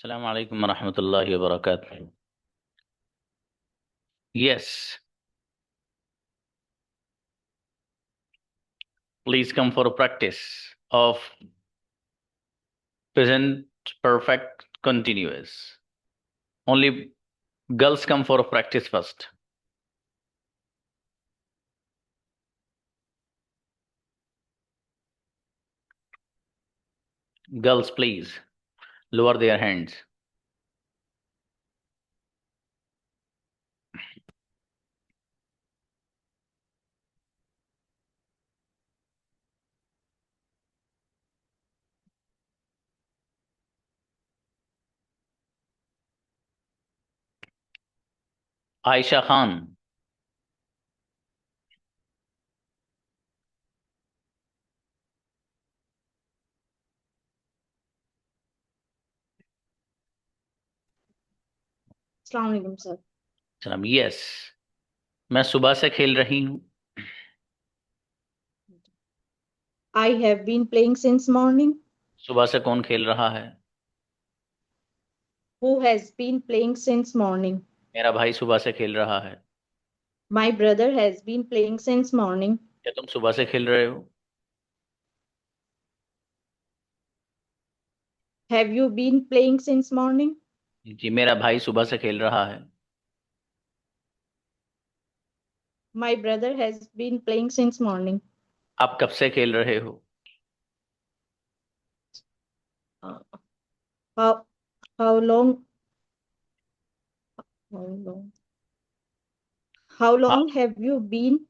Assalamu alaikum wa rahmatullahi wa barakatuh. Yes, please come for a practice of present perfect continuous. Only girls come for a practice first. Girls, please lower their hands. Aisha Khan. अस्सलाम वालेकुम sir. सलाम। Yes, मैं सुबह से खेल रही हूँ। I have been playing since morning. सुबह से कौन खेल रहा है? Who has been playing since morning? मेरा भाई सुबह से खेल रहा है। My brother has been playing since morning. क्या तुम सुबह से खेल रहे हो? Have you been playing since morning? जी, मेरा भाई सुबह से खेल रहा है। My brother has been playing since morning. आप कब से खेल रहे हो? Uh, how how long how long how हाँ, long have you been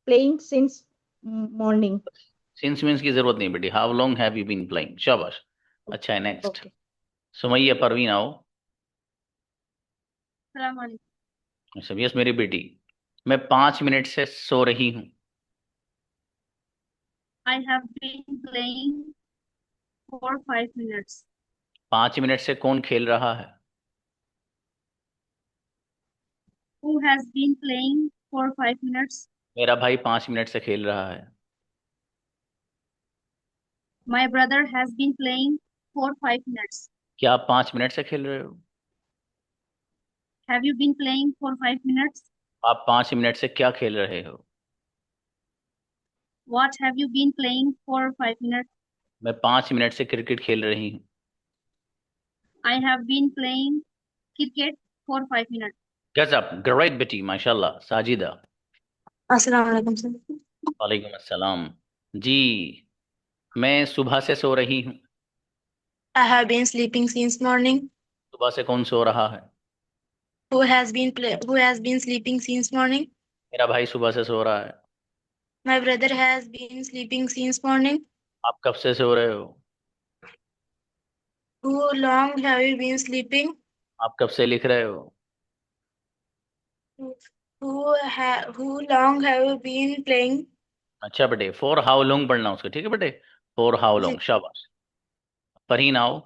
playing since morning? Since means की जरूरत नहीं बेटी। How long have you been playing? शाबाश। अच्छा है, नेक्स्ट। Okay. सुमैया परवीन आओ। अस्सलाम वालेकुम। अच्छा, यस मेरी बेटी, मैं 5 मिनट से सो रही हूँ। I have been playing for 5 minutes. 5 minute से कौन खेल रहा है? Who has been playing for 5 minutes? मेरा भाई 5 मिनट से खेल रहा है। My brother has been playing for 5 minutes. क्या आप 5 मिनट से खेल रहे हो? Have you been playing for 5 minutes? आप 5 मिनट से क्या खेल रहे हो? What have you been playing for 5 minutes? मैं 5 मिनट से क्रिकेट खेल रही हूँ। I have been playing cricket for 5 minutes. गजब, ग्रेट बेटी, माशाल्लाह। साजिदा। अस्सलाम वालेकुम सर। वालेकुम अस्सलाम। जी, मैं सुबह से सो रही हूँ। I have been sleeping since morning. सुबह से कौन सो रहा है? Who has been sleeping since morning? मेरा भाई सुबह से सो रहा है। My brother has been sleeping since morning. आप कब से सो रहे हो? How long have you been sleeping? आप कब से लिख रहे हो? Who long have you been playing? अच्छा बेटे, फॉर हाउ लॉन्ग पढ़ना उसको, ठीक है बेटे? For how ji. लॉन्ग, शाबाश। फरहीन आओ।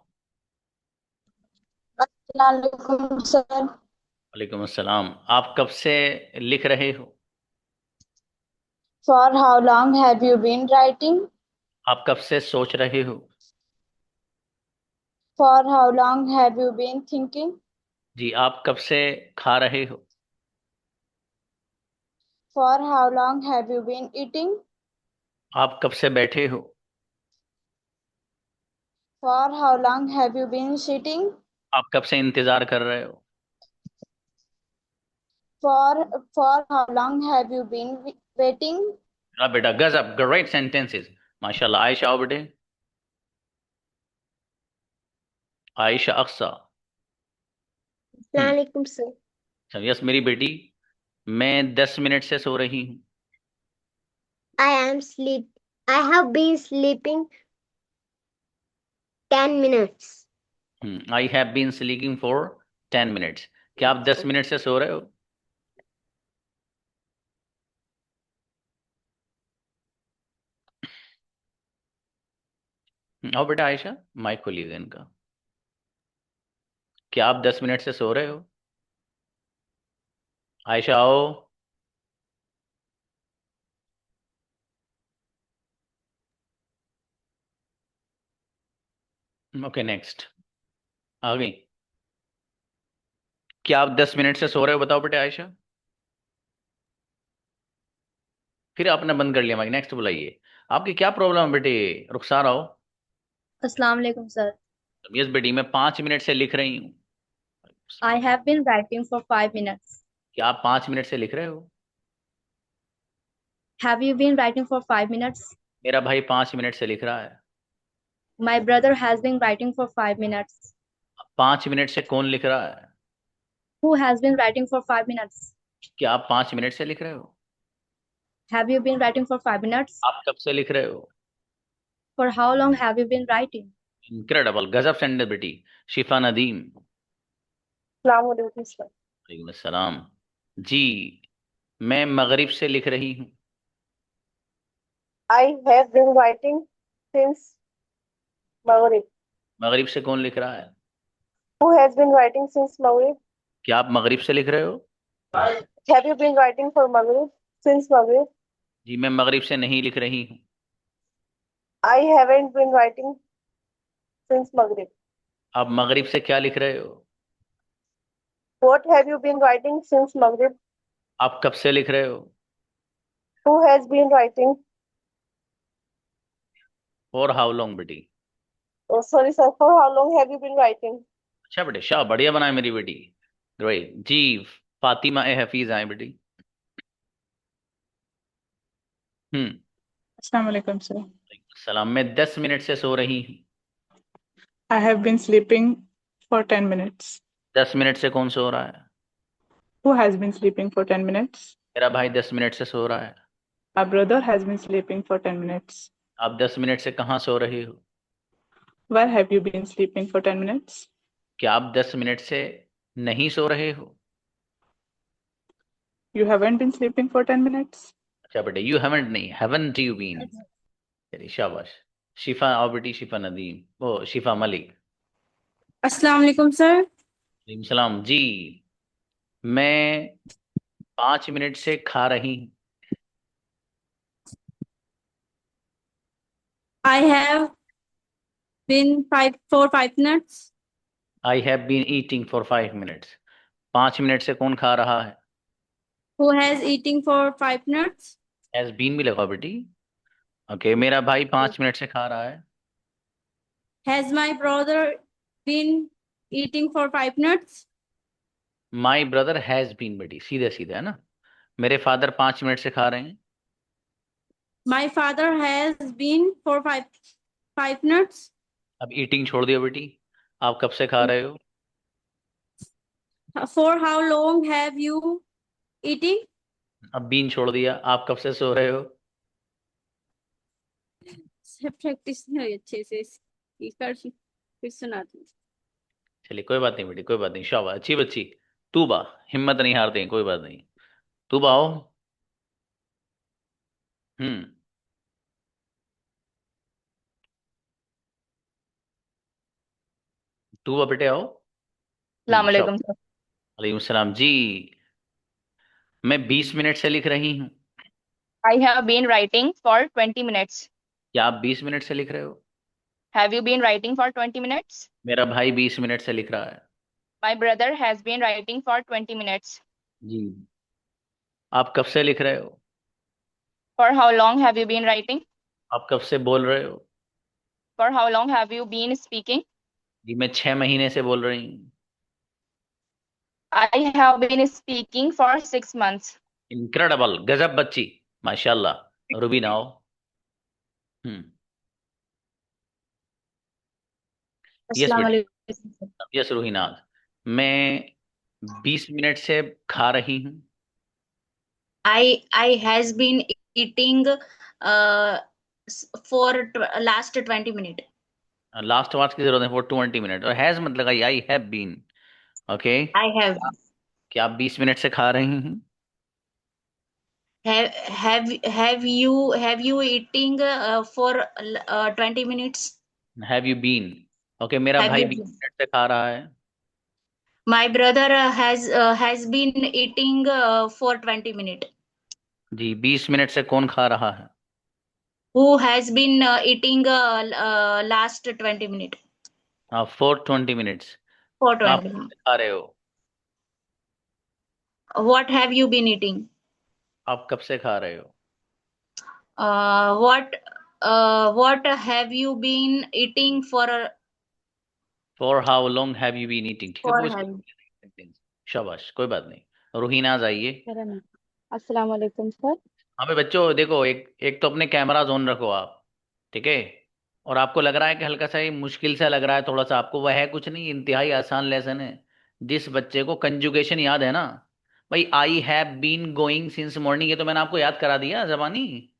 अस्सलाम वालेकुम सर। वालेकुम अस्सलाम। आप कब से लिख रहे हो? For how long have you been writing? आप कब से सोच रहे हो? For how long have you been thinking? जी, आप कब से खा रहे हो? For how long have you been eating? आप कब से बैठे हो? For how long have you been sitting? आप कब से इंतजार कर रहे हो? For how long have you been waiting? हाँ बेटा, गजब, ग्रेट सेंटेंसेस, माशाल्लाह। आयशा आओ बेटे। आयशा अक्सा। अस्सलामुअलैकुम सर। यस मेरी बेटी, मैं 10 मिनट से सो रही हूँ। I have been sleeping 10 minutes. I have been sleeping for 10 minutes. क्या आप 10 मिनट से सो रहे हो? आओ बेटा आयशा, माइक खोलिएगा इनका। क्या आप 10 मिनट से सो रहे हो? आयशा आओ। Okay, next. आ गई? क्या आप 10 मिनट से सो रहे हो? बताओ बेटे आयशा। फिर आपने बंद कर लिया माइक। नेक्स्ट बुलाइए। आपकी क्या प्रॉब्लम है बेटे? रुखसार आओ। अस्सलाम वालेकुम सर। यस बेटी, मैं 5 मिनट से लिख रही हूँ। I have been writing for 5 minutes. क्या आप 5 मिनट से लिख रहे हो? Have you been writing for 5 minutes? मेरा भाई 5 मिनट से लिख रहा है। My brother has been writing for 5 minutes. 5 minute से कौन लिख रहा है? Who has been writing for 5 minutes? क्या आप 5 मिनट से लिख रहे हो? Have you been writing for 5 minutes? आप कब से लिख रहे हो? For how long have you been writing? Incredible, गजब सेंडर बेटी। शिफा नदीम। Assalamualaikum, sir. वालेकुम अस्सलाम। जी, मैं मगरिब से लिख रही हूँ। I have been writing since Maghrib. मगरिब से कौन लिख रहा है? Who has been writing since Maghrib? क्या आप मगरिब से लिख रहे हो? Have you been writing for Maghrib since Maghrib? जी, मैं मगरिब से नहीं लिख रही हूँ। I haven't been writing since Maghrib. आप मगरिब से क्या लिख रहे हो? What have you been writing since Maghrib? आप कब से लिख रहे हो? Who has been writing? For how long बेटी? Oh, sorry, sir. For how long have you been writing? अच्छा बेटे, शाह, बढ़िया बनाए मेरी बेटी। ग्रेट जी। फातिमा ए हफीज आए बेटी। Assalamu alaikum, sir. सलाम। मैं 10 मिनट से सो रही हूँ। I have been sleeping for 10 minutes. 10 minute से कौन सो रहा है? Who has been sleeping for 10 minutes? मेरा भाई 10 मिनट से सो रहा है। My brother has been sleeping for 10 minutes. आप 10 मिनट से कहाँ सो रहे हो? Where have you been sleeping for 10 minutes? क्या आप 10 मिनट से नहीं सो रहे हो? You haven't been sleeping for 10 minutes? अच्छा बेटे, यू हैवंट नहीं, हैवंट यू बीन। चलिए शाबाश। शिफा आओ बेटी, शिफा नदीम, ओ शिफा मलिक। अस्सलाम वालेकुम सर। वालेकुम सलाम जी। मैं 5 मिनट से खा रही हूँ। I have been 5 minutes. I have been eating for 5 minutes. 5 minute से कौन खा रहा है? Who has eating for 5 minutes? Has been भी लगा बेटी। ओके, मेरा भाई 5 मिनट से खा रहा है। Has my brother been eating for 5 minutes? My brother has been बेटी, सीधे सीधे है ना। मेरे फादर 5 मिनट से खा रहे हैं। My father has been for 5 minutes. अब ईटिंग छोड़ दियो बेटी। आप कब से खा रहे हो? For how long have you eating? अब बीन छोड़ दिया। आप कब से सो रहे हो? प्रैक्टिस नहीं हुई अच्छे से इसकी, फिर सुना दूँ। चलिए कोई बात नहीं बेटी, कोई बात नहीं। शाबाश, अच्छी बच्ची। तूबा, हिम्मत नहीं हारते हैं, कोई बात नहीं। तूबा आओ। हम्म। तूबा बेटे आओ। अस्सलामुअलैकुम सर। वालेकुम सलाम जी। मैं 20 मिनट से लिख रही हूँ। I have been writing for 20 minutes. क्या आप 20 मिनट से लिख रहे हो? Have you been writing for 20 minutes? मेरा भाई 20 मिनट से लिख रहा है। My brother has been writing for 20 minutes. जी। आप कब से लिख रहे हो? For how long have you been writing? आप कब से बोल रहे हो? For how long have you been speaking? जी, मैं 6 महीने से बोल रही हूँ। I have been speaking for 6 months. Incredible, गजब बच्ची, माशाल्लाह। रूबी नाओ। हम्म। यस अस्सलाम बेटी। वालेकुम। यस रूहीनाज। मैं 20 मिनट से खा रही हूँ। I has been eating for last 20 minutes. Last watch की जरूरत है फॉर 20 मिनट, और हैज मत लगाइए, I have been. Okay, I have. क्या आप 20 मिनट से खा रही हैं? Have you eating for 20 minutes? Have you been? Okay, मेरा Have भाई you 20 been? मिनट से खा रहा है। My brother has been eating for 20 minutes. जी, 20 मिनट से कौन खा रहा है? Who has been eating last 20 minutes? हाँ, फॉर 20 मिनट्स। for आप 20 minutes. खा रहे हो? What have you been eating? आप कब से खा रहे हो? What have you been eating For how long have you been eating? ठीक है, for पूछ having? लो। शाबाश, कोई बात नहीं। रूहीनाज आइए। अस्सलाम वालेकुम सर। हाँ भाई बच्चों, देखो एक तो अपने कैमरा ऑन रखो आप, ठीक है। और आपको लग रहा है कि हल्का सा ये मुश्किल सा लग रहा है थोड़ा सा आपको, वह है कुछ नहीं, इंतहाई आसान लेसन है। जिस बच्चे को कंजुगेशन याद है ना भाई, I have been going since morning, ये तो मैंने आपको याद करा दिया जबानी।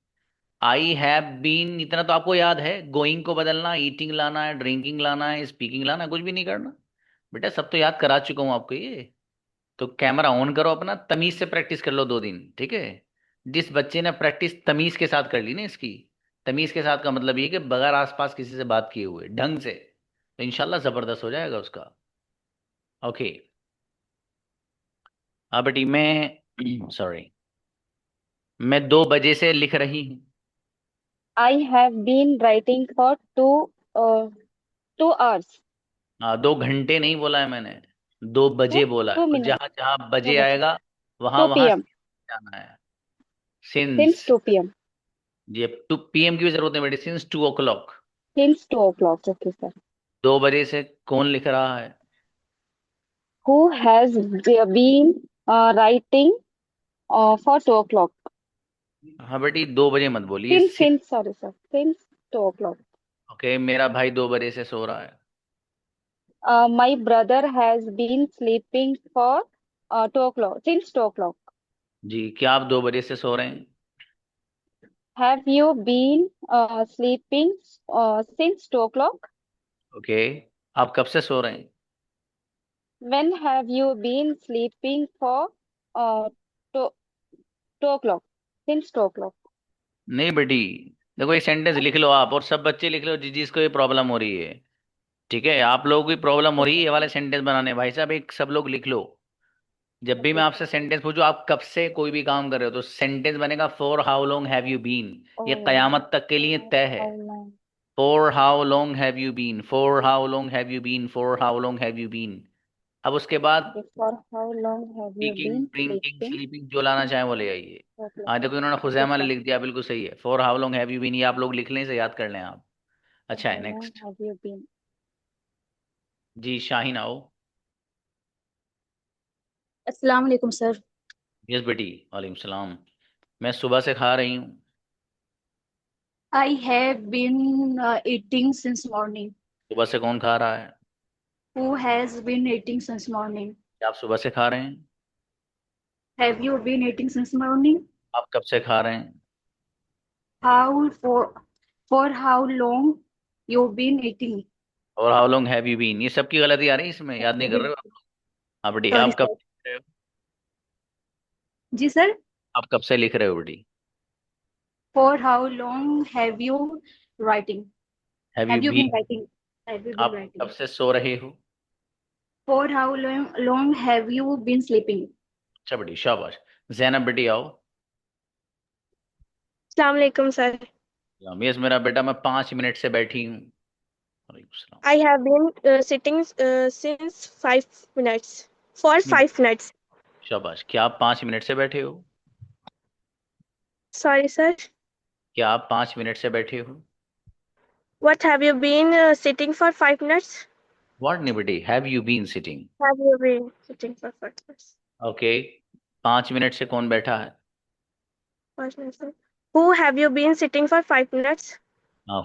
आई हैव बीन इतना तो आपको याद है, गोइंग को बदलना, ईटिंग लाना है, ड्रिंकिंग लाना है, स्पीकिंग लाना है, कुछ भी नहीं करना बेटा, सब तो याद करा चुका हूँ आपको ये। तो कैमरा ऑन करो अपना, तमीज से प्रैक्टिस कर लो 2 दिन, ठीक है। जिस बच्चे ने प्रैक्टिस तमीज के साथ कर ली ना इसकी, तमीज के साथ का मतलब ये कि बगैर आसपास किसी से बात किए हुए ढंग से, तो इंशाल्लाह जबरदस्त हो जाएगा उसका। ओके, हाँ बेटी मैं सॉरी, मैं 2 बजे से लिख रही हूँ। I have been writing for 2 hours. हाँ, 2 घंटे नहीं बोला है मैंने, 2 बजे बोला है। 2 और minutes. जहाँ जहाँ 2 बजे बजे. आएगा वहां 2 वहां p.m. जाना है। Since since 2 p.m. ये 2 PM की भी जरूरत नहीं बेटी, since 2 o'clock। Since 2 o'clock. Okay, sir. 2 बजे से कौन लिख रहा है? Who has been writing for 2 o'clock? हाँ बेटी, 2 बजे मत बोलिए। Sorry, sir. Since 2 o'clock. Okay, मेरा भाई 2 बजे से सो रहा है। My brother has been sleeping for 2 o'clock. Since 2 o'clock. जी, क्या आप 2 बजे से सो रहे हैं? Have you been sleeping since 2 o'clock? Okay, आप कब से सो रहे हैं? When have you been sleeping for 2 o'clock? Since 2 o'clock. नहीं बेटी, देखो एक सेंटेंस लिख लो आप, और सब बच्चे लिख लो जिसको ये प्रॉब्लम हो रही है, ठीक है। आप लोगों की प्रॉब्लम हो रही है ये वाले सेंटेंस बनाने, भाई साहब एक सब लोग लिख लो। जब भी मैं आपसे सेंटेंस पूछूं आप कब से कोई भी काम कर रहे हो, तो सेंटेंस बनेगा for how long have you been. ये कयामत तक के लिए तय है। How long? For how long have you been, for how long have you been, for how long have you been. अब उसके बाद For how long have you speaking, been drinking, sleeping? Sleeping, जो लाना चाहे वो ले आइए। 2 o'clock. हाँ देखो इन्होंने खुजैमा ने लिख दिया, बिल्कुल सही है। For how long have you been, ये आप लोग लिख लें, इसे याद कर लें आप। अच्छा है, How long next. have you been? जी शाहीन आओ। Assalamu alaikum, sir. यस बेटी, वालेकुम सलाम। मैं सुबह से खा रही हूँ। I have been eating since morning. सुबह से कौन खा रहा है? Who has been eating since morning? क्या आप सुबह से खा रहे हैं? Have you been eating since morning? आप कब से खा रहे हैं? How for how long you been eating? और how long have you been, ये सबकी गलती आ रही है इसमें, याद नहीं कर रहे हो आप? हाँ बेटी, Sorry, आप कब sir. लिख रहे हो? जी sir. आप कब से लिख रहे हो बेटी? For how long have you writing? Have Have you you been been. writing? Have you been आप writing? कब से सो रहे हो? For how long have you been sleeping? अच्छा बेटी, शाबाश। जैनब बेटी आओ। Assalamu alaikum, sir. यस मेरा बेटा, मैं 5 मिनट से बैठी हूँ। वालेकुम सलाम। I have been sitting since 5 minutes. For नहीं, 5 minutes. शाबाश। क्या आप 5 मिनट से बैठे हो? Sorry, sir. क्या आप 5 मिनट से बैठे हो? What have you been sitting for 5 minutes? What नहीं बेटी, have you been sitting. Have you been sitting for 5 minutes? Okay, 5 minute से कौन बैठा है? 5 minutes. Sir. Who have you been sitting for 5 minutes?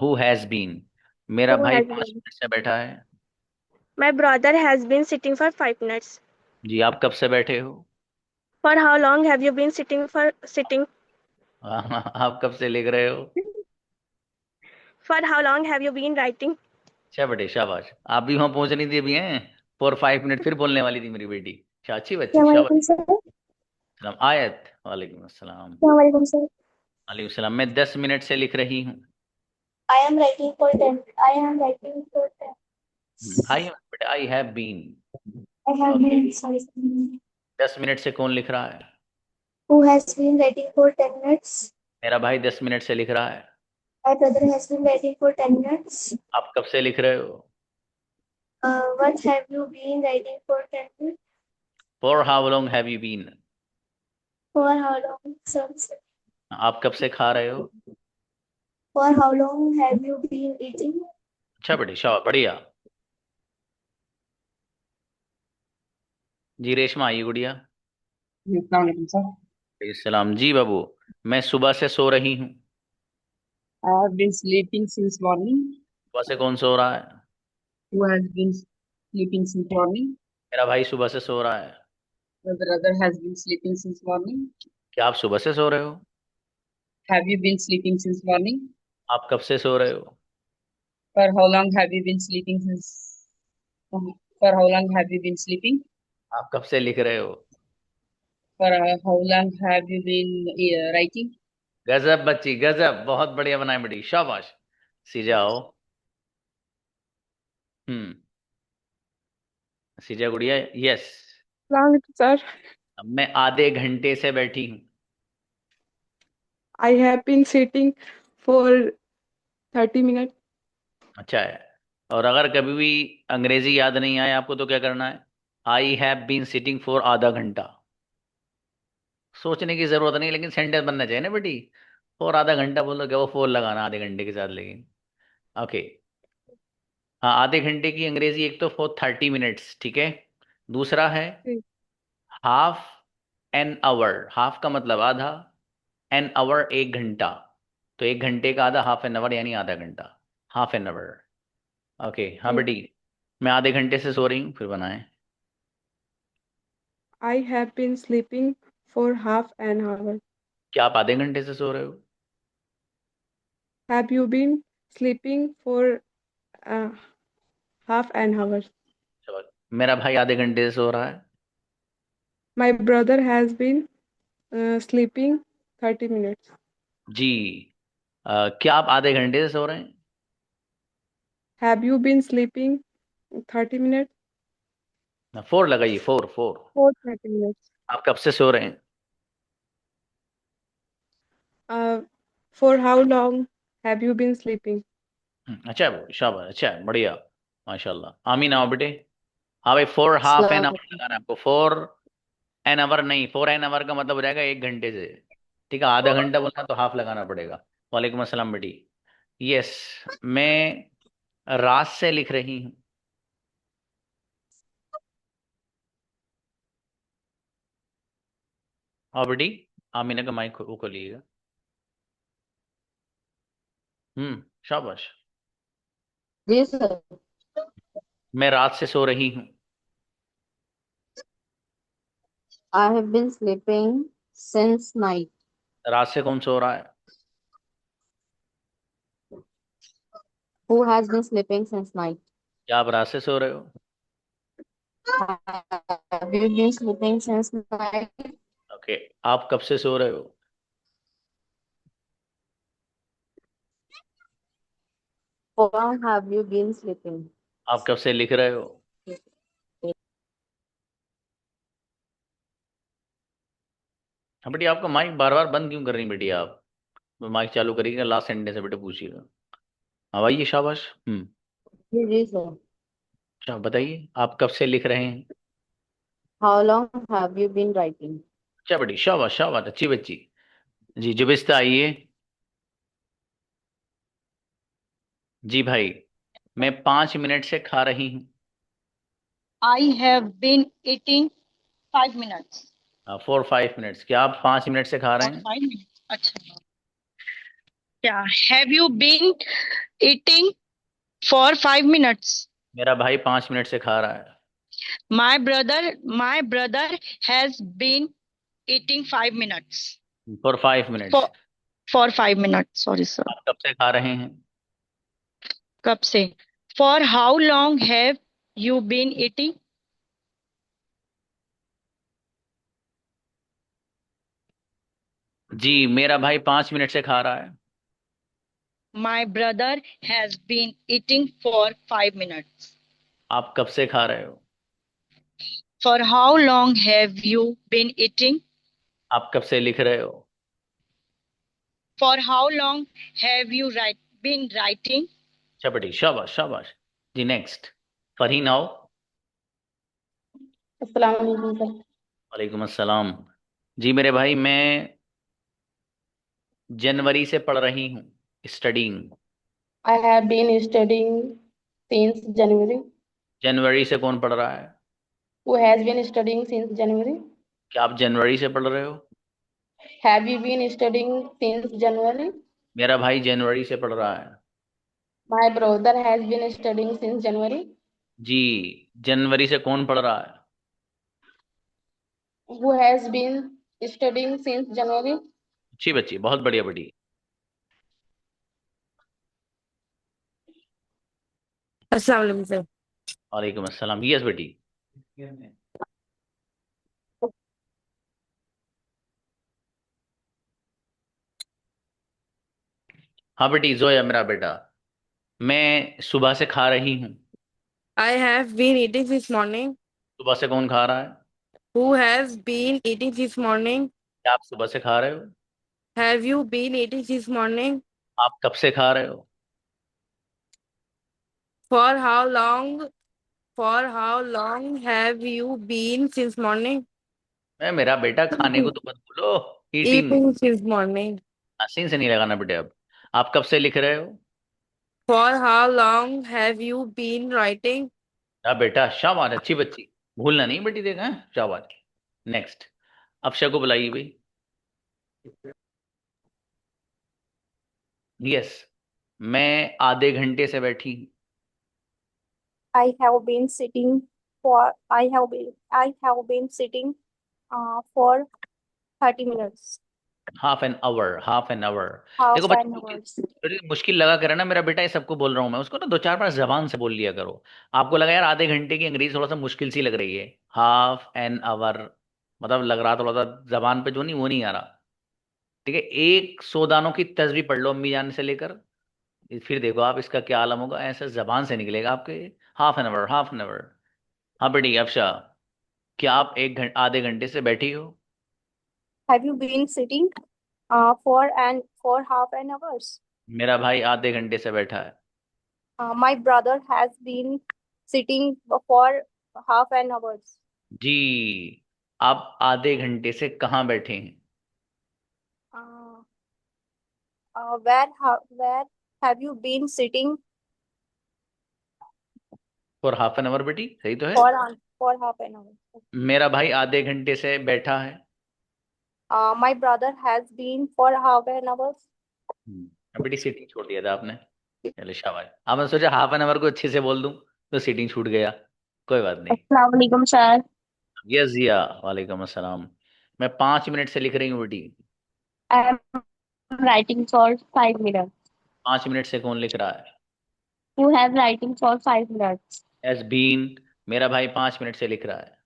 Who has been, मेरा Who भाई has 5 minute से बैठा है। My brother has been sitting for 5 minutes. जी, आप कब से बैठे हो? For how long have you been sitting? आप कब से लिख रहे हो? For how long have you been writing? अच्छा बेटे, शाबाश। आप भी वहां पहुंचनी थी अभी हैं, फॉर 5 मिनट फिर बोलने वाली थी मेरी बेटी। अच्छा, अच्छी बच्ची, शाबाश। सलाम आयत। वालेकुम अस्सलाम। Assalamualaikum, sir. वालेकुम सलाम। मैं 10 मिनट से लिख रही हूँ। I am writing for 10. I am writing for 10. I बेटा, I have been. I have been, sorry. 10 minute से कौन लिख रहा है? Who has been writing for 10 minutes? मेरा भाई 10 मिनट से लिख रहा है। My brother has been writing for 10 minutes. आप कब से लिख रहे हो? What have you been writing for 10 minutes? For how long have you been? For how long? Sorry. आप कब से खा रहे हो? For how long have you been eating? अच्छा बेटी, शाबाश, बढ़िया। जी रेशमा आई गुड़िया। सर। सलाम जी बाबू। मैं सुबह से सो रही हूँ। I have been sleeping since morning. सुबह से कौन सो रहा है? Who has been sleeping since morning? मेरा भाई सुबह से सो रहा है। My brother has been sleeping since morning. क्या आप सुबह से सो रहे हो? Have you been sleeping since morning? आप कब से सो रहे हो? For how long have you been sleeping since? For how long have you been sleeping? आप कब से लिख रहे हो? For how long have you been writing? गजब बच्ची, गजब, बहुत बढ़िया बनाए बेटी, शाबाश। सीजा आओ। सीजा गुड़िया, यस। Sir, मैं आधे घंटे से बैठी हूँ। I have been sitting for 30 minutes. अच्छा है। और अगर कभी भी अंग्रेजी याद नहीं आए आपको तो क्या करना है? I have been sitting for आधा घंटा। सोचने की जरूरत नहीं, लेकिन सेंटेंस बनना चाहिए ना बेटी। फॉर आधा घंटा बोलो क्या, वो फोर लगाना आधे घंटे के साथ, लेकिन ओके। हाँ, आधे घंटे की अंग्रेजी एक तो फॉर 30 मिनट्स, ठीक है। दूसरा है हाफ एन आवर। हाफ का मतलब आधा, एन आवर एक घंटा। तो एक घंटे का आधा, हाफ एन आवर यानी आधा घंटा, हाफ एन आवर। ओके हाँ बेटी, मैं आधे घंटे से सो रही हूँ, फिर बनाएं। I have been sleeping for half an hour. क्या आप आधे घंटे से सो रहे हो? Have you been sleeping for uh, half an hour? चलो, मेरा भाई आधे घंटे से सो रहा है। My brother has been sleeping 30 minutes. जी। क्या आप आधे घंटे से सो रहे हैं? Have you been sleeping 30 minutes? Four लगाइए, फोर फोर। For 30 minutes. आप कब से सो रहे हैं? For how long have you been sleeping? अच्छा है, शाबाश, अच्छा है, बढ़िया, माशाल्लाह। आमीन आओ बेटे। हाँ भाई, फोर हाफ एन आवर लगाना है आपको, फोर एन आवर नहीं, फोर एन आवर का मतलब हो जाएगा एक घंटे से। ठीक है, आधा घंटा बोलना तो हाफ लगाना पड़ेगा। वालेकुम अस्सलाम बेटी। यस, मैं रात से लिख रही हूँ। हाँ बेटी, आमीना का माइक वो खोलिएगा। शाबाश। जी सर। मैं रात से सो रही हूँ। I have been sleeping since night. रात से कौन सो रहा है? Who has been sleeping since night? क्या आप रात से सो रहे हो? Have you been sleeping since night? Okay, आप कब से सो रहे हो? How long have you been sleeping? आप कब से लिख रहे हो? हाँ बेटी, आपका माइक बार बार बंद क्यों कर रही बेटी आप? माइक चालू करिएगा, लास्ट सेंटेंस से बेटे पूछिएगा। हाँ भाई, शाबाश। जी सर। अच्छा बताइए, आप कब से लिख रहे हैं? How long have you been writing? अच्छा बेटी, शाबाश शाबाश, अच्छी बच्ची। जी जुबिस्ता आइए। जी भाई, मैं 5 मिनट से खा रही हूँ। I have been eating 5 minutes. 4-5 minutes. क्या आप 5 मिनट से खा रहे हैं? 5 minutes. अच्छा। क्या have you been eating for 5 minutes? मेरा भाई 5 मिनट से खा रहा है। My brother has been eating 5 minutes. For 5 minutes. For 5 minutes. Sorry sir. आप कब से खा रहे हैं? कब से? For how long have you been eating? जी, मेरा भाई 5 मिनट से खा रहा है। My brother has been eating for 5 minutes. आप कब से खा रहे हो? For how long have you been eating? आप कब से लिख रहे हो? For how long have you been writing? अच्छा बेटी, शाबाश शाबाश। जी नेक्स्ट। फरहीन आओ। अस्सलाम वालेकुम सर। वालेकुम अस्सलाम। जी मेरे भाई, मैं जनवरी से पढ़ रही हूँ, studying. I have been studying since January. जनवरी से कौन पढ़ रहा है? Who has been studying since January? क्या आप जनवरी से पढ़ रहे हो? Have you been studying since January? मेरा भाई जनवरी से पढ़ रहा है। My brother has been studying since January. जी, जनवरी से कौन पढ़ रहा है? Who has been studying since January? अच्छी बच्ची, बहुत बढ़िया बड़ी। अस्सलाम वालेकुम सर। वालेकुम अस्सलाम। यस बेटी। हाँ बेटी, जोया मेरा बेटा, मैं सुबह से खा रही हूँ। I have been eating this morning. सुबह से कौन खा रहा है? Who has been eating this morning? क्या आप सुबह से खा रहे हो? Have you been eating this morning? आप कब से खा रहे हो? For how long? For how long have you been since morning? मैं मेरा बेटा, खाने को तो मत बोलो, ईटिंग। Eating since morning. सीन से नहीं लगाना बेटे। अब आप कब से लिख रहे हो? For how long have you been writing? हाँ बेटा, शाबाश, अच्छी बच्ची, भूलना नहीं बेटी, देखा है, शाबाश। नेक्स्ट, अक्षय को बुलाइए भाई। यस, मैं आधे घंटे से बैठी हूँ। I have been sitting sitting for 30 minutes. Half an hour, half an hour. Half देखो an बच्चे, hours. मुश्किल लगा करे ना मेरा बेटा, ये सबको बोल रहा हूँ मैं, उसको ना दो चार बार जबान से बोल लिया करो। आपको लगा यार आधे घंटे की अंग्रेजी थोड़ा सा मुश्किल सी लग रही है, हाफ एन आवर मतलब लग रहा थोड़ा सा जबान पे, जो नहीं वो नहीं आ रहा। ठीक है, एक सौ दानों की तस्वीर पढ़ लो अम्मी जान से लेकर, फिर देखो आप इसका क्या आलम होगा, ऐसे जबान से निकलेगा आपके। Half an hour, half an hour. हाँ बेटी अफशा, क्या आप आधे घंटे से बैठी हो? Have you been sitting for half an hours? मेरा भाई आधे घंटे से बैठा है। My brother has been sitting for half an hours. जी, आप आधे घंटे से कहाँ बैठे हैं? Uh, where have you been sitting for half an hour बेटी, सही तो है। for half an hour? मेरा भाई आधे घंटे से बैठा है। My brother has been for half an hour. बेटी सीटिंग छोड़ दिया था आपने, चलो शाबाश। अब मैं सोचा हाफ एन आवर को अच्छे से बोल दूं तो सीटिंग छूट गया, कोई बात नहीं। अस्सलाम वालेकुम सर। यस जिया, वालेकुम अस्सलाम। मैं 5 मिनट से लिख रही हूँ बेटी। I am writing for 5 minutes. 5 minute से कौन लिख रहा है? Who has writing for 5 minutes? Has been, मेरा भाई 5 मिनट से लिख रहा है।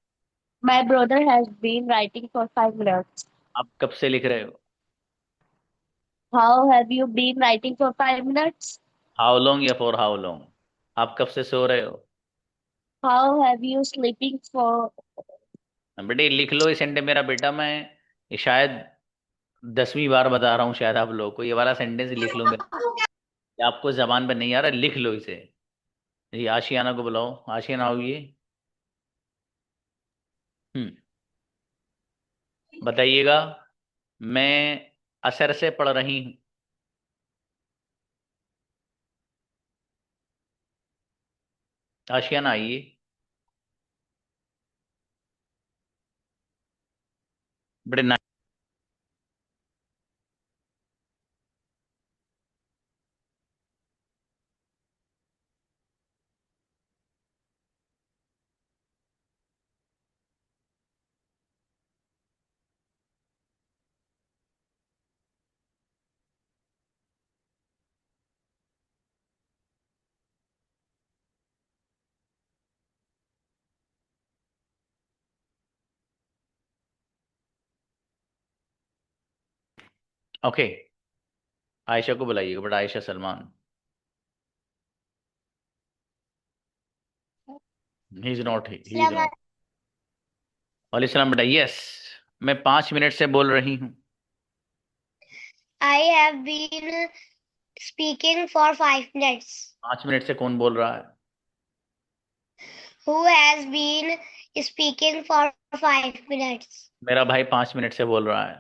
My brother has been writing for 5 minutes. आप कब से लिख रहे हो? How have you been writing for 5 minutes? How long या फॉर हाउ लॉन्ग? आप कब से सो रहे हो? How have you sleeping for? बेटे लिख लो इस सेंटेंस, मेरा बेटा मैं ये शायद 10वीं बार बता रहा हूँ शायद आप लोगों को, ये वाला सेंटेंस लिख लो मेरा, ये आपको जबान पे नहीं आ रहा, लिख लो इसे। जी आशियाना को बुलाओ, आशियाना आओ ये। बताइएगा, मैं असर से पढ़ रही हूँ। आशियाना आइए। बड़े ना ओके, आयशा को बुलाइएगा, but Ayesha Salman, he is not, he is not. वालेकुम बेटा। यस, मैं 5 मिनट से बोल रही हूँ। I have been speaking for 5 minutes. 5 minute से कौन बोल रहा है? Who has been speaking for 5 minutes? मेरा भाई 5 मिनट से बोल रहा है।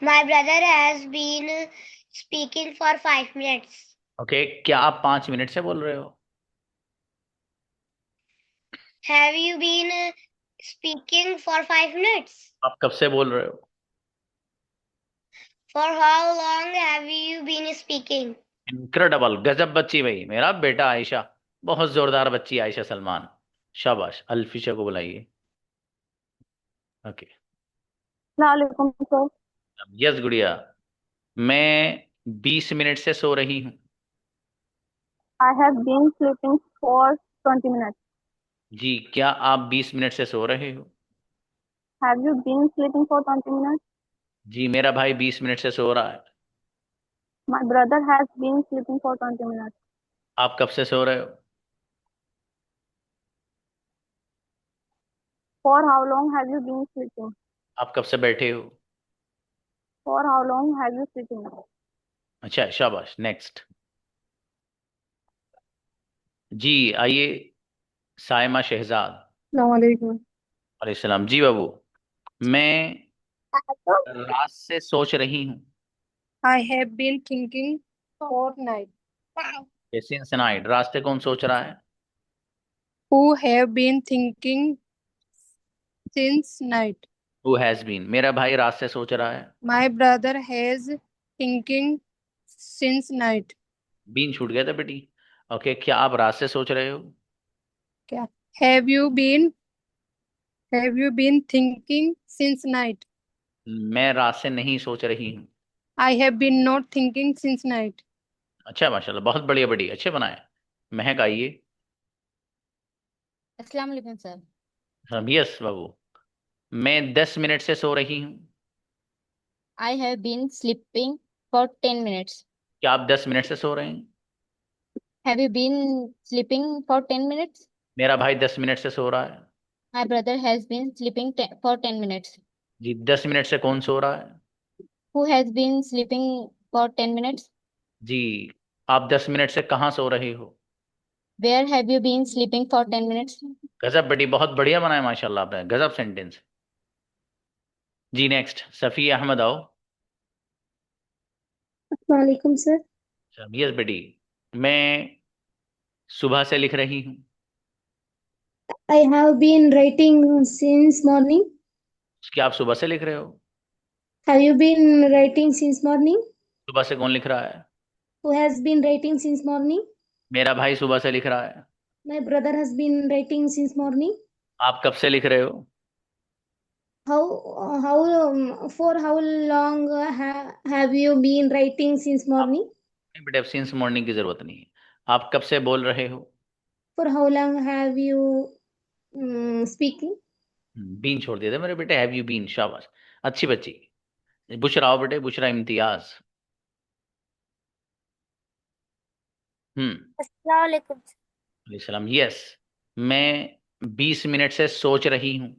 My brother has been speaking for 5 minutes. Okay, क्या आप 5 मिनट से बोल रहे हो? Have you been speaking for 5 minutes? आप कब से बोल रहे हो? For how long have you been speaking? Incredible, गजब बच्ची भाई, मेरा बेटा आयशा, बहुत जोरदार बच्ची आयशा सलमान, शाबाश। अल्फिशा को बुलाइए। Okay, Assalamualaikum, sir. यस गुड़िया, मैं 20 मिनट से सो रही हूँ। I have been sleeping for 20 minutes. जी, क्या आप 20 मिनट से सो रहे हो? Have you been sleeping for 20 minutes? जी, मेरा भाई 20 मिनट से सो रहा है। My brother has been sleeping for 20 minutes. आप कब से सो रहे हो? For how long have you been sleeping? आप कब से बैठे हो? For how long have you sleeping? अच्छा, शाबाश। नेक्स्ट जी, आइए साइमा शहजाद। Assalamualaikum. अलैहिस्सलाम। जी बाबू, मैं रात से सोच रही हूँ। I have been thinking for night. Since night, रात से कौन सोच रहा है? Who have been thinking since night? Who has been, मेरा भाई रात से सोच रहा है। My brother has thinking since night. Been छूट गया था बेटी। ओके, क्या आप रात से सोच रहे हो? क्या? Have you been thinking since night? मैं रात से नहीं सोच रही हूँ। I have been not thinking since night. अच्छा, माशाल्लाह, बहुत बढ़िया बेटी, अच्छे बनाए। महक आइए। अस्सलाम वालेकुम सर। यस बाबू, मैं 10 मिनट से सो रही हूँ। I have been sleeping for 10 minutes. क्या आप 10 मिनट से सो रहे हैं? Have you been sleeping for 10 minutes? मेरा भाई 10 मिनट से सो रहा है। My brother has been sleeping for 10 minutes. जी, 10 मिनट से कौन सो रहा है? Who has been sleeping for 10 minutes? जी, आप 10 मिनट से कहाँ सो रहे हो? Where have you been sleeping for 10 minutes? गजब बेटी, बहुत बढ़िया बनाया माशाल्लाह आपने, गजब सेंटेंस। जी नेक्स्ट, सफिया अहमद आओ। वालेकुम सर। यस बेटी, मैं सुबह से लिख रही हूँ। I have been writing since morning. क्या आप सुबह से लिख रहे हो? Have you been writing since morning? सुबह से कौन लिख रहा है? Who has been writing since morning? मेरा भाई सुबह से लिख रहा है। My brother has been writing since morning. आप कब से लिख रहे हो? For how long have you been writing since morning? नहीं बेटा, सिंस मॉर्निंग की जरूरत नहीं है। आप कब से बोल रहे हो? For how long have you speaking? Been छोड़ दिया था मेरे बेटे, हैव यू बीन, शाबाश, अच्छी बच्ची। बुशरा आओ बेटे, बुशरा इम्तियाज। अस्सलाम वालेकुम। सलाम। यस, मैं 20 मिनट से सोच रही हूँ।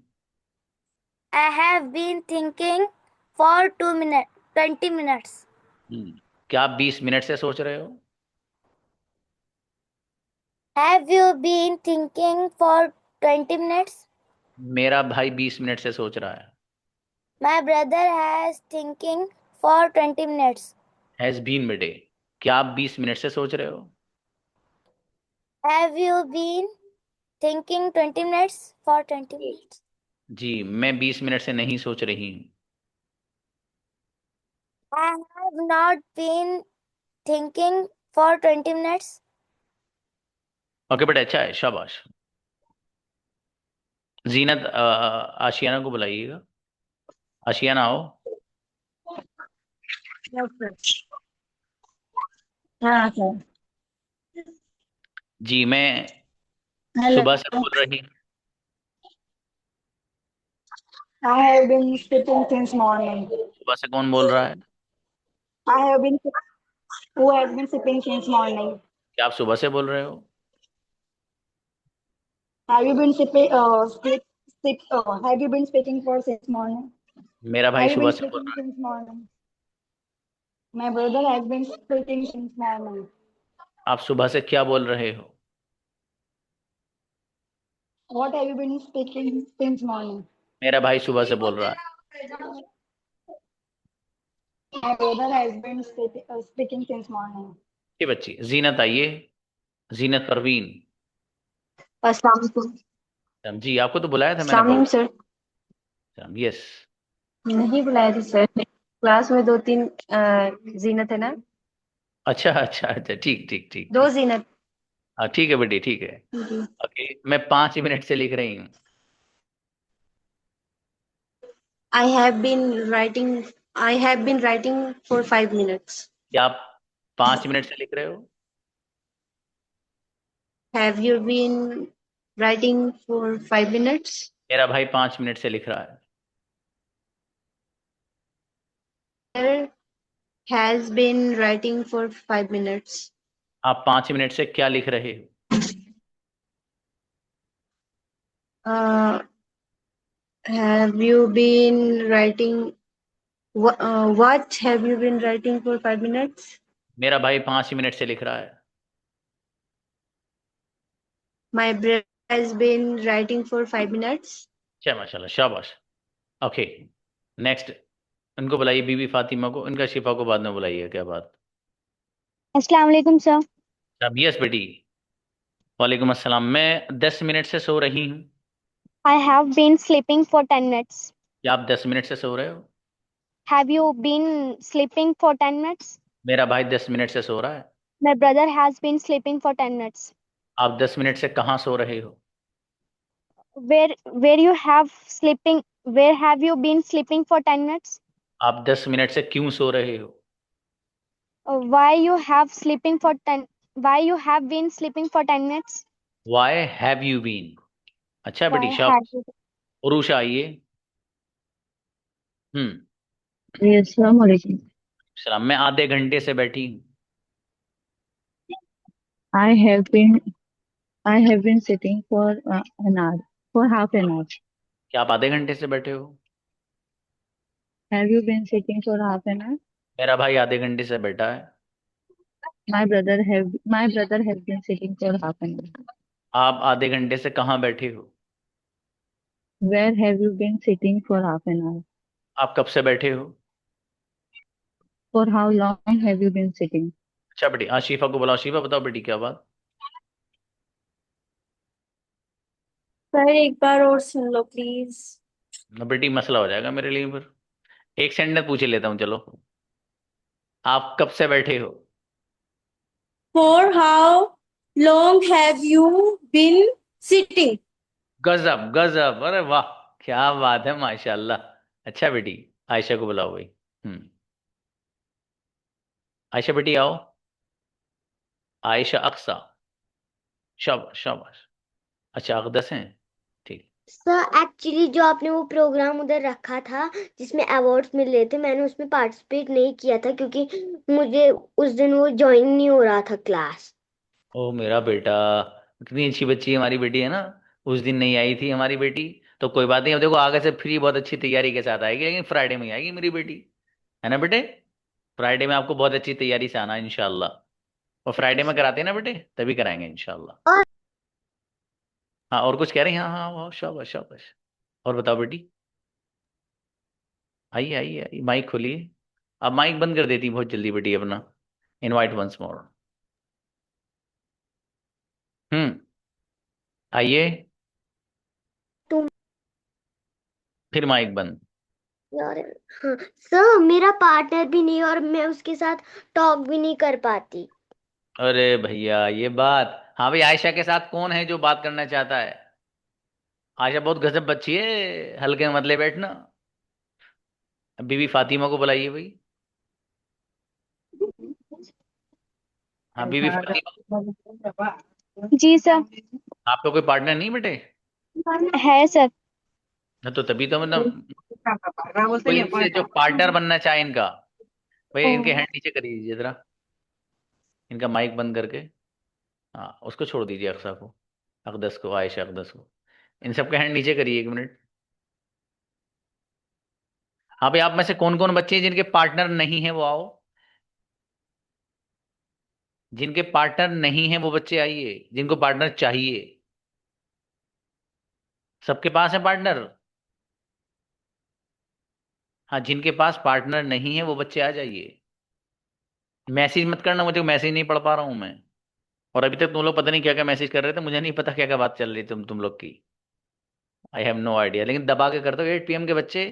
I have been thinking for 20 minutes. क्या आप 20 मिनट से सोच रहे हो? Have you been thinking for 20 minutes? मेरा भाई 20 मिनट से सोच रहा है। My brother has thinking for 20 minutes. Has been बेटे, क्या आप 20 मिनट से सोच रहे हो? Have you been thinking 20 minutes for 20 minutes? जी, मैं 20 मिनट से नहीं सोच रही हूँ। I have not been thinking for 20 minutes. Okay बेटा, अच्छा है, शाबाश। जीनत आशियाना को बुलाइएगा। आशियाना आओ। हाँ सर। जी, मैं Hello. सुबह से बोल रही हूँ। I have been sleeping since morning. सुबह से कौन बोल रहा है? I have been. Who has been sleeping since morning? क्या आप सुबह से बोल रहे हो? Have you been sleeping? Have you been speaking for since morning? मेरा भाई Have you सुबह been से बोल sleeping रहा है। since morning? My brother has been sleeping since morning. आप सुबह से क्या बोल रहे हो? What have you been speaking since morning? मेरा भाई सुबह से बोल रहा है। My brother has been speaking since morning. ये बच्ची जीनत आइए, जीनत परवीन। अस्सलाम वालेकुम। जी आपको तो बुलाया था मैंने, अस्सलाम वालेकुम सर। यस। नहीं बुलाया था सर, क्लास में दो तीन जीनत है ना, अच्छा अच्छा अच्छा, ठीक ठीक ठीक दो ठीक। जीनत। हाँ ठीक है बेटी, ठीक है। जी। ओके, मैं 5 मिनट से लिख रही हूँ। I have been writing. I have been writing for 5 minutes. क्या आप 5 मिनट से लिख रहे हो? Have you been writing for 5 minutes? मेरा भाई 5 मिनट से लिख रहा है। Sir has been writing for 5 minutes. आप 5 मिनट से क्या लिख रहे हो? Have you been writing? What have you been writing for 5 minutes? मेरा भाई 5 मिनट से लिख रहा है। My brother has been writing for 5 minutes. अच्छा माशाल्लाह, शाबाश। ओके नेक्स्ट, इनको बुलाइए, बीबी फातिमा को, इनका शिफा को बाद में बुलाइए। क्या बात? अस्सलाम वालेकुम सर। अब यस बेटी। वालेकुम अस्सलाम। मैं 10 मिनट से सो रही हूँ। I have been sleeping for 10 minutes. क्या आप 10 मिनट से सो रहे हो? Have you been sleeping for 10 minutes? मेरा भाई 10 मिनट से सो रहा है। My brother has been sleeping for 10 minutes. आप 10 मिनट से कहाँ सो रहे हो? Where you have sleeping? Where have you been sleeping for 10 minutes? आप 10 मिनट से क्यों सो रहे हो? Why you have sleeping for 10? Why you have been sleeping for 10 minutes? Why have you been? अच्छा Why बेटी, have शाबाश। you? उरूशा आइए। अस्सलाम वालेकुम। सलाम। मैं आधे घंटे से बैठी हूँ। I have been sitting for an hour, for half an hour. क्या आप आधे घंटे से बैठे हो? Have you been sitting for half an hour? मेरा भाई आधे घंटे से बैठा है। My brother has been sitting for half an hour. आप आधे घंटे से कहाँ बैठे हो? Where have you been sitting for half an hour? आप कब से बैठे हो? For how long have you been sitting? अच्छा बेटी, आशिफा को बुलाओ। शिफा बताओ बेटी क्या बात? सर एक बार और सुन लो प्लीज। ना बेटी, मसला हो जाएगा मेरे लिए फिर। एक सेंटेंस पूछ ही लेता हूँ, चलो। आप कब से बैठे हो? For how long have you been sitting? गजब गजब, अरे वाह, क्या बात है, माशाल्लाह। अच्छा बेटी, आयशा को बुलाओ भाई। आयशा बेटी आओ। आयशा अक्सा, शाबाश शाबाश। अच्छा अकदस हैं, ठीक। सर एक्चुअली जो आपने वो प्रोग्राम उधर रखा था जिसमें अवार्ड्स मिल रहे थे, मैंने उसमें पार्टिसिपेट नहीं किया था क्योंकि मुझे उस दिन वो ज्वाइन नहीं हो रहा था क्लास। ओ मेरा बेटा, कितनी अच्छी बच्ची है हमारी बेटी, है ना। उस दिन नहीं आई थी हमारी बेटी, तो कोई बात नहीं। अब देखो आगे से फ्री बहुत अच्छी तैयारी के साथ आएगी, लेकिन फ्राइडे में आएगी मेरी बेटी, है ना बेटे। फ्राइडे में आपको बहुत अच्छी तैयारी से आना है इंशाल्लाह। और फ्राइडे में कराते हैं ना बेटे, तभी कराएंगे इंशाल्लाह। और हाँ, और कुछ कह रहे हैं? हाँ हाँ, वाह शाबाश शाबाश। और बताओ बेटी। आइए आइए आइए, माइक खोलिए। अब माइक बंद कर देती बहुत जल्दी बेटी अपना। Invite once more. आइए। तुम फिर माइक बंद। यार, हाँ सर मेरा पार्टनर भी नहीं और मैं उसके साथ टॉक भी नहीं कर पाती। अरे भैया ये बात, हाँ भाई, आयशा के साथ कौन है जो बात करना चाहता है? आयशा बहुत गजब बच्ची है, हल्के में मत ले बैठना। बीबी फातिमा को बुलाइए भाई। हाँ बीबी फातिमा। जी सर। आपका कोई पार्टनर नहीं बेटे? है सर। तो तभी तो मतलब, कोई इनसे जो पार्टनर बनना चाहे इनका, भाई इनके हैंड नीचे कर दीजिए जरा, इनका माइक बंद करके। हाँ उसको छोड़ दीजिए, अक्सा को, अकदस को, आयशा अकदस को, इन सबके हैंड नीचे करिए 1 मिनट। हाँ भाई, आप में से कौन कौन बच्चे हैं जिनके पार्टनर नहीं है वो आओ। जिनके पार्टनर नहीं है वो बच्चे आइए, जिनको पार्टनर चाहिए। सबके पास है पार्टनर? हाँ, जिनके पास पार्टनर नहीं है वो बच्चे आ जाइए। मैसेज मत करना मुझे, मैसेज नहीं पढ़ पा रहा हूँ मैं। और अभी तक तुम लोग पता नहीं क्या क्या मैसेज कर रहे थे, मुझे नहीं पता क्या क्या बात चल रही तुम लोग की। आई हैव नो आइडिया, लेकिन दबा के कर दो। 8 PM के बच्चे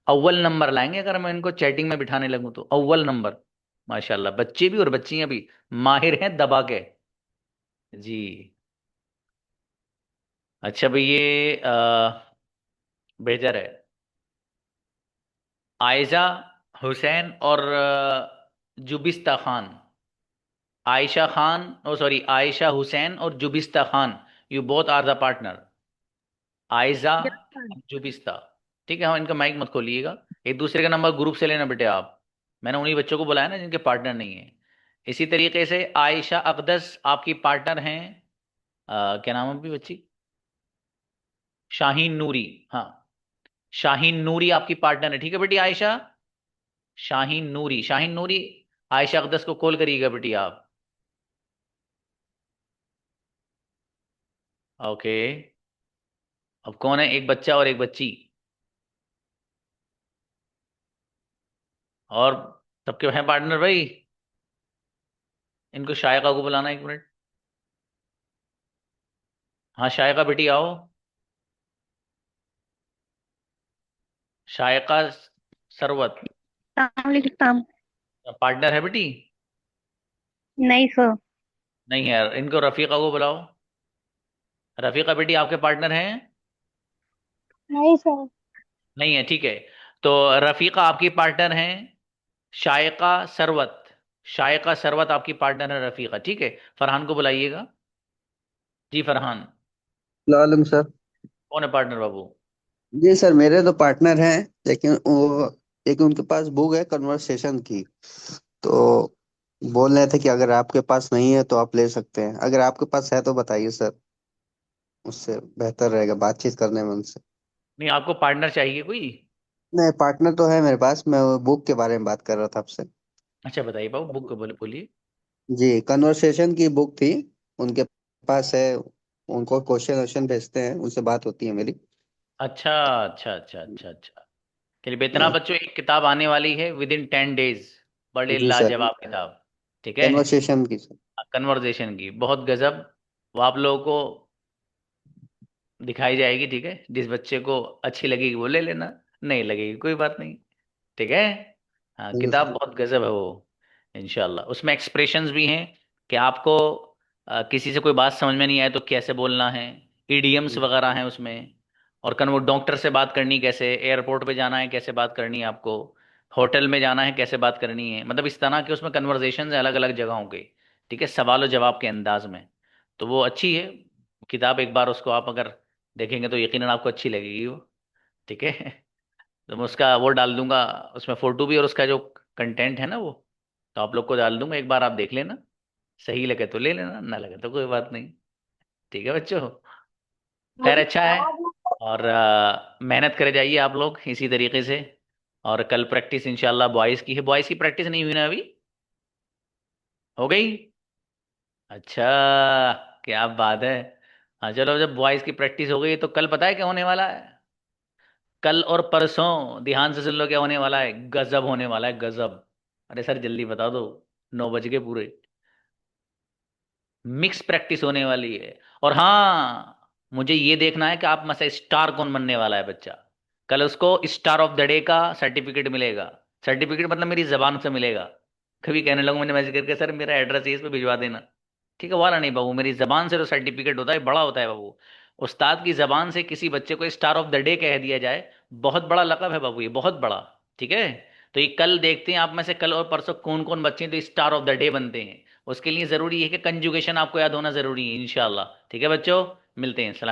अव्वल नंबर लाएंगे अगर मैं इनको चैटिंग में बिठाने लगूं तो। अव्वल नंबर, माशाल्लाह, बच्चे भी और बच्चियां भी माहिर हैं दबा के। जी। अच्छा भाई, ये बेहतर है। आयशा हुसैन और जुबिस्ता खान। आयशा खान, ओ सॉरी, आयशा हुसैन और Jubista Khan, you both are the partner. Ayza और जुबिस्ता। ठीक है, हाँ, इनका माइक मत खोलिएगा। एक दूसरे का नंबर ग्रुप से लेना बेटे आप। मैंने उन्हीं बच्चों को बुलाया ना जिनके पार्टनर नहीं है। इसी तरीके से आयशा अकदस आपकी पार्टनर हैं। क्या नाम है अभी बच्ची? शाहीन नूरी। हाँ, शाहीन नूरी आपकी पार्टनर है। ठीक है बेटी आयशा। शाहीन नूरी, शाहीन नूरी, आयशा अकदस को कॉल करिएगा बेटी आप। ओके। अब कौन है? एक बच्चा और एक बच्ची। और सबके हैं पार्टनर भाई। इनको शायका को बुलाना, 1 मिनट। हाँ शायका बेटी आओ। शायका सरवत पार्टनर है बेटी? नहीं सर। नहीं है। इनको रफीका को बुलाओ। रफीका बेटी आपके पार्टनर हैं? नहीं सर। नहीं है, ठीक है। तो रफीका आपकी पार्टनर हैं। शायका सरवत, शायका सरवत आपकी पार्टनर है रफीका। ठीक है, फरहान को बुलाइएगा। जी फरहान। सलाम सर। कौन है पार्टनर बाबू? जी सर, मेरे तो पार्टनर हैं, लेकिन वो एक उनके पास बुक है कन्वर्सेशन की। तो बोल रहे थे कि अगर आपके पास नहीं है तो आप ले सकते हैं, अगर आपके पास है तो बताइए सर, उससे बेहतर रहेगा बातचीत करने में उनसे। नहीं, आपको पार्टनर चाहिए कोई? नहीं, पार्टनर तो है मेरे पास, मैं वो बुक के बारे में बात कर रहा था आपसे। अच्छा बताइए बाबू, बुक बोलिए। जी, कन्वर्सेशन की बुक थी उनके पास है। उनको क्वेश्चन क्वेश्चन भेजते हैं, उनसे बात होती है मेरी। अच्छा अच्छा अच्छा अच्छा अच्छा। चलिए बेतना हाँ, बच्चों, एक किताब आने वाली है विद इन 10 days। बड़ी जी सर, लाजवाब किताब। ठीक है। कन्वर्सेशन की सर। कन्वर्जेशन की बहुत गजब। वो आप लोगों को दिखाई जाएगी। ठीक है, जिस बच्चे को अच्छी लगेगी वो ले लेना, नहीं लगेगी कोई बात नहीं। ठीक है। हाँ, जी किताब सर। बहुत गजब है वो। इंशाल्लाह उसमें एक्सप्रेशंस भी हैं कि आपको किसी से कोई बात समझ में नहीं आए तो कैसे बोलना है। इडियम्स वगैरह हैं उसमें। और वो डॉक्टर से बात करनी कैसे, एयरपोर्ट पे जाना है कैसे बात करनी है आपको, होटल में जाना है कैसे बात करनी है, मतलब इस तरह के उसमें कन्वर्जेशन है अलग अलग जगहों के। ठीक है, सवाल और जवाब के अंदाज में। तो वो अच्छी है किताब। एक बार उसको आप अगर देखेंगे तो यकीनन आपको अच्छी लगेगी वो। ठीक है। तो मैं उसका वो डाल दूंगा, उसमें फोटो भी और उसका जो कंटेंट है ना वो, तो आप लोग को डाल दूंगा। एक बार आप देख लेना, सही लगे तो ले लेना, ना लगे तो कोई बात नहीं। ठीक है बच्चों। खैर अच्छा है। और मेहनत करे जाइए आप लोग इसी तरीके से। और कल प्रैक्टिस इंशाल्लाह बॉयज़ की है। बॉयज़ की प्रैक्टिस नहीं हुई ना अभी? हो गई? अच्छा, क्या बात है। हाँ चलो, जब बॉयज़ की प्रैक्टिस हो गई तो कल पता है क्या होने वाला है? कल और परसों ध्यान से सुन लो क्या होने वाला है। गजब होने वाला है, गजब। अरे सर जल्दी बता दो, 9 बज गए पूरे। मिक्स प्रैक्टिस होने वाली है। और हाँ, मुझे ये देखना है कि आप में से स्टार कौन बनने वाला है बच्चा। कल उसको स्टार ऑफ द डे का सर्टिफिकेट मिलेगा। सर्टिफिकेट मतलब मेरी जबान से मिलेगा। कभी कहने लगूं मैंने मैसेज करके, सर मेरा एड्रेस है इस पे भिजवा देना। ठीक है, वाला नहीं बाबू, मेरी जबान से तो सर्टिफिकेट होता है, बड़ा होता है बाबू। उस्ताद की जबान से किसी बच्चे को स्टार ऑफ द डे कह दिया जाए, बहुत बड़ा लकब है बाबू, ये बहुत बड़ा। ठीक है। तो ये कल देखते हैं आप में से कल और परसों कौन कौन बच्चे हैं तो स्टार ऑफ द डे बनते हैं। उसके लिए जरूरी है कि कंजुगेशन आपको याद होना जरूरी है इंशाल्लाह। ठीक है बच्चों, मिलते हैं। सलाम।